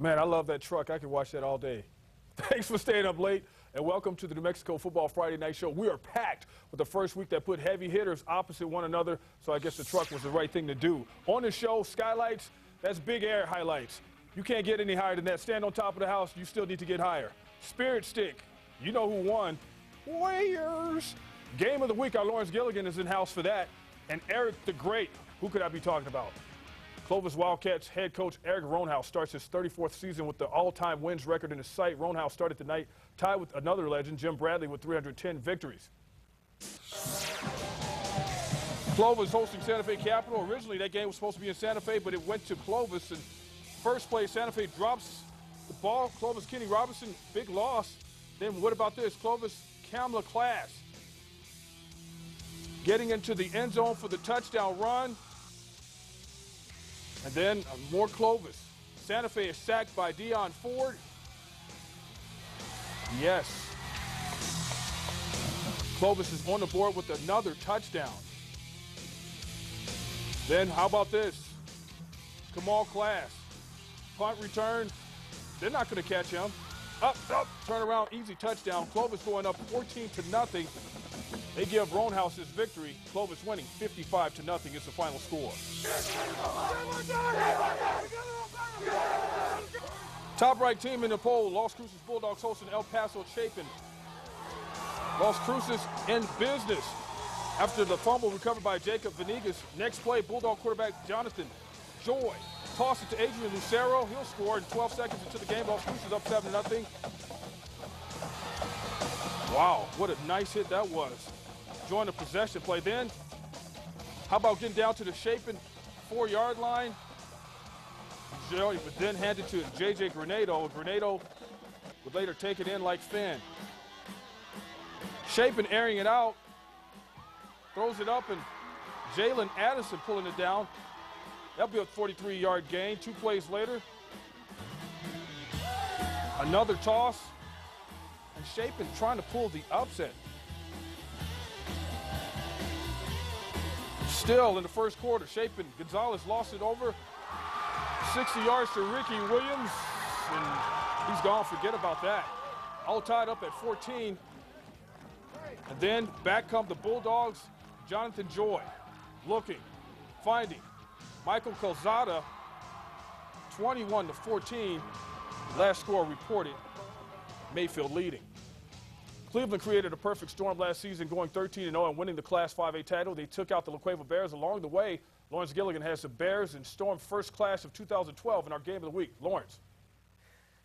Man, I love that truck. I could watch that all day. Thanks for staying up late, and welcome to the New Mexico Football Friday Night Show. We are packed with the first week that put heavy hitters opposite one another, so I guess the truck was the right thing to do. On the show, skylights, that's big air highlights. You can't get any higher than that. Stand on top of the house, you still need to get higher. Spirit stick, you know who won. Warriors. Game of the week, our Lawrence Gilligan is in house for that. And Eric the Great, who could I be talking about? Clovis Wildcats head coach Eric Roanhouse starts his 34th season with the all-time wins record in his sight. Roanhouse started the night tied with another legend, Jim Bradley, with 310 victories. Clovis hosting Santa Fe Capital. Originally, that game was supposed to be in Santa Fe, but it went to Clovis. And first play, Santa Fe drops the ball. Clovis, Kenny Robinson, big loss. Then what about this? Clovis, Kamala Class getting into the end zone for the touchdown run. And then more Clovis. Santa Fe is sacked by Deion Ford. Yes. Clovis is on the board with another touchdown. Then how about this? Kamal Class. Punt return. They're not going to catch him. Up, turn around, easy touchdown. Clovis going up 14-0. They give Roanhouse his victory. Clovis winning 55-0 is the final score. Top right team in the poll, Los Cruces Bulldogs hosting El Paso Chapin. Los Cruces in business after the fumble recovered by Jacob Venegas. Next play, Bulldog quarterback Jonathan Joy toss it to Adrian Lucero. He'll score in 12 seconds into the game. Los Cruces up 7-0. Wow, what a nice hit that was. Join the possession play. Then, how about getting down to the Chapin 4-yard line? Joey would then hand it to J.J. Granado. Granado would later take it in like Finn. Chapin airing it out. Throws it up, and Jalen Addison pulling it down. That'll be a 43-yard gain. 2 plays later. Another toss. And Chapin trying to pull the upset. Still in the first quarter, Chapin, Gonzalez lost it over 60 yards to Ricky Williams, and he's gone. Forget about that. All tied up at 14. And then back come the Bulldogs. Jonathan Joy looking, finding Michael Calzada, 21-14. Last score reported, Mayfield leading. Cleveland created a perfect storm last season, going 13-0 and winning the Class 5A title. They took out the La Cueva Bears along the way. Lawrence Gilligan has the Bears in Storm first class of 2012 in our game of the week. Lawrence.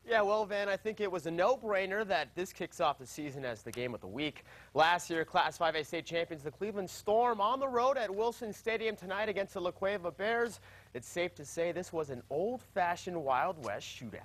Yeah, well, Van, I think it was a no-brainer that this kicks off the season as the game of the week. Last year, Class 5A state champions, the Cleveland Storm, on the road at Wilson Stadium tonight against the La Cueva Bears. It's safe to say this was an old-fashioned Wild West shootout.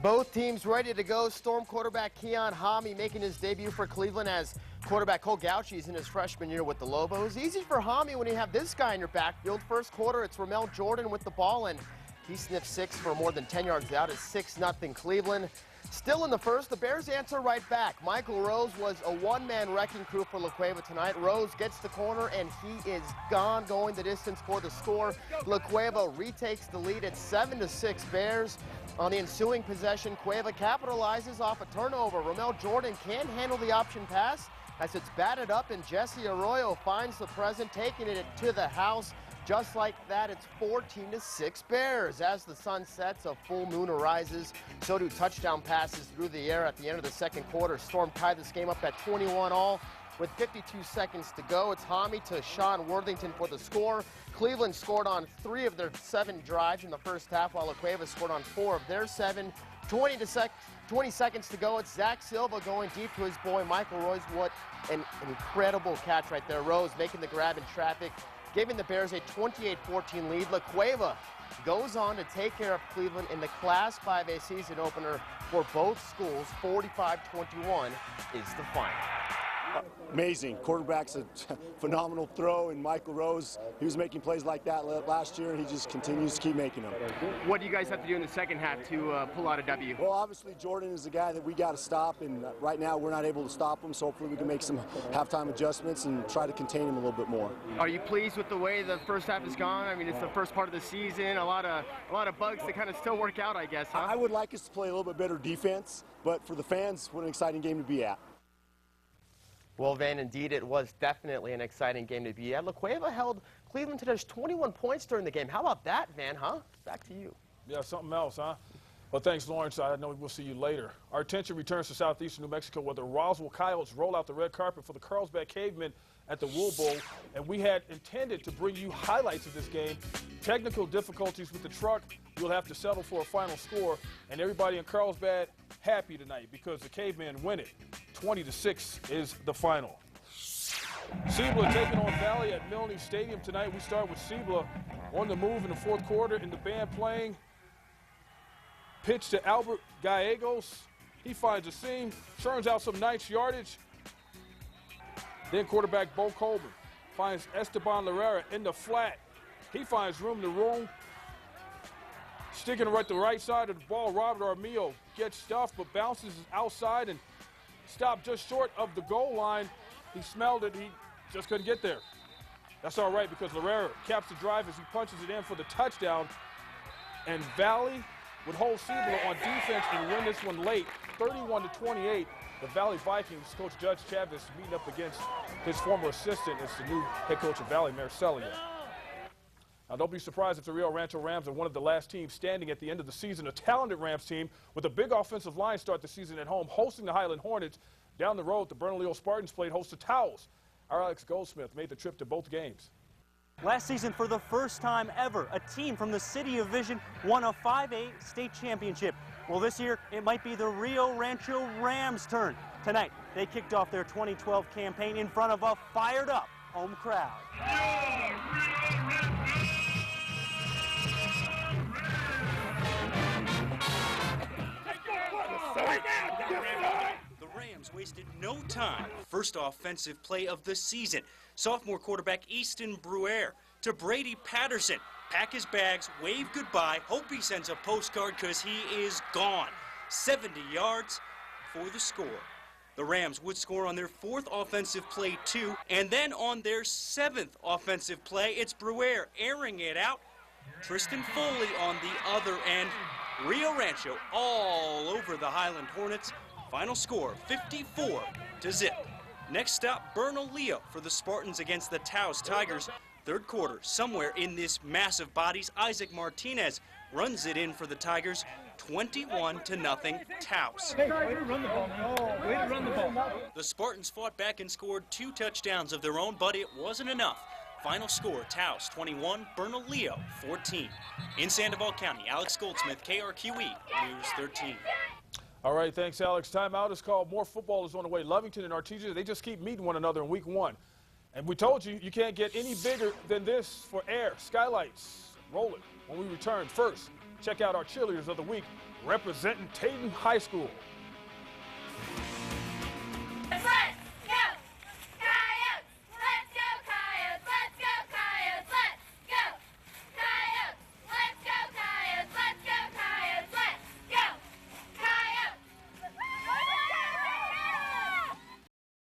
Both teams ready to go. Storm quarterback Keon Hami making his debut for Cleveland as quarterback Cole Gauchi is in his freshman year with the Lobos. Easy for Hami when you have this guy in your backfield. First quarter, it's Ramel Jordan with the ball, and he sniffed 6 for more than 10 yards out. It's 6-0 Cleveland. Still in the first, the Bears answer right back. Michael Rose was a one-man wrecking crew for La Cueva tonight. Rose gets the corner, and he is gone, going the distance for the score. La Cueva retakes the lead at 7-6 Bears. On the ensuing possession, Cueva capitalizes off a turnover. Ramel Jordan can't handle the option pass as it's batted up, and Jesse Arroyo finds the present, taking it to the house. Just like that, it's 14-6 Bears. As the sun sets, a full moon arises. So do touchdown passes through the air at the end of the second quarter. Storm tied this game up at 21-all. With 52 seconds to go, it's Hami to Sean Worthington for the score. Cleveland scored on 3 of their 7 drives in the first half, while La Cueva scored on 4 of their 7. 20 seconds to go. It's Zach Silva going deep to his boy Michael Royce. What an incredible catch right there. Rose making the grab in traffic, giving the Bears a 28-14 lead. La Cueva goes on to take care of Cleveland in the Class 5A season opener for both schools. 45-21 is the final. Amazing. Quarterback's a phenomenal throw, and Michael Rose, he was making plays like that last year, and he just continues to keep making them. What do you guys have to do in the second half to pull out a W? Well, obviously Jordan is the guy that we got to stop, and right now we're not able to stop him, so hopefully we can make some halftime adjustments and try to contain him a little bit more. Are you pleased with the way the first half has gone? I mean, it's the first part of the season, a lot of bugs that kind of still work out, I guess, huh? I would like us to play a little bit better defense, but for the fans, what an exciting game to be at. Well, Van, indeed, it was definitely an exciting game to be at. Cueva held Cleveland to just 21 points during the game. How about that, Van, huh? Back to you. Yeah, something else, huh? Well, thanks, Lawrence. I know we'll see you later. Our attention returns to southeastern New Mexico, where the Roswell Coyotes roll out the red carpet for the Carlsbad Cavemen at the Wool Bowl. And we had intended to bring you highlights of this game. Technical difficulties with the truck. You'll have to settle for a final score. And everybody in Carlsbad happy tonight because the Cavemen win it. 20-6 is the final. Cibola taking on Valley at Milne Stadium tonight. We start with Cibola on the move in the fourth quarter, and the band playing. Pitch to Albert Gallegos. He finds a seam, churns out some nice yardage. Then quarterback Bo Colvin finds Esteban Herrera in the flat. He finds room to roam. Sticking right the right side of the ball, Robert Armillo gets stuffed but bounces outside and stopped just short of the goal line. He smelled it, he just couldn't get there. That's all right because Herrera caps the drive as he punches it in for the touchdown. And Valley would hold Cibola on defense and win this one late, 31-28. The Valley Vikings, Coach Judge Chavez meeting up against his former assistant as the new head coach of Valley, Marcellia. Now, don't be surprised if the Rio Rancho Rams are one of the last teams standing at the end of the season. A talented Rams team with a big offensive line start the season at home, hosting the Highland Hornets. Down the road, the Bernalillo Spartans played host to Taos. Our Alex Goldsmith made the trip to both games. Last season, for the first time ever, a team from the city of Vision won a 5A state championship. Well, this year, it might be the Rio Rancho Rams' turn. Tonight, they kicked off their 2012 campaign in front of a fired-up home crowd. The Rams wasted no time. First offensive play of the season. Sophomore quarterback Easton Bruere to Brady Patterson. Pack his bags, wave goodbye, hope he sends a postcard because he is gone. 70 yards for the score. The Rams would score on their fourth offensive play too, and then on their seventh offensive play, it's Bruere airing it out. Tristan Foley on the other end. Rio Rancho all over the Highland Hornets. Final score, 54-0. Next stop, Bernalillo for the Spartans against the Taos Tigers. Third quarter, somewhere in this massive bodies, Isaac Martinez runs it in for the Tigers, 21-0 Taos. Hey, way to run the ball, man. Way to run the ball. The Spartans fought back and scored 2 touchdowns of their own, but it wasn't enough. Final score, Taos 21, Bernalillo 14. In Sandoval County, Alex Goldsmith, KRQE News 13. All right, thanks, Alex. Timeout is called. More football is on the way. Lovington and Artesia, they just keep meeting one another in week 1. And we told you, you can't get any bigger than this for air. Skylights, roll it. When we return, first, check out our cheerleaders of the week representing Tatum High School.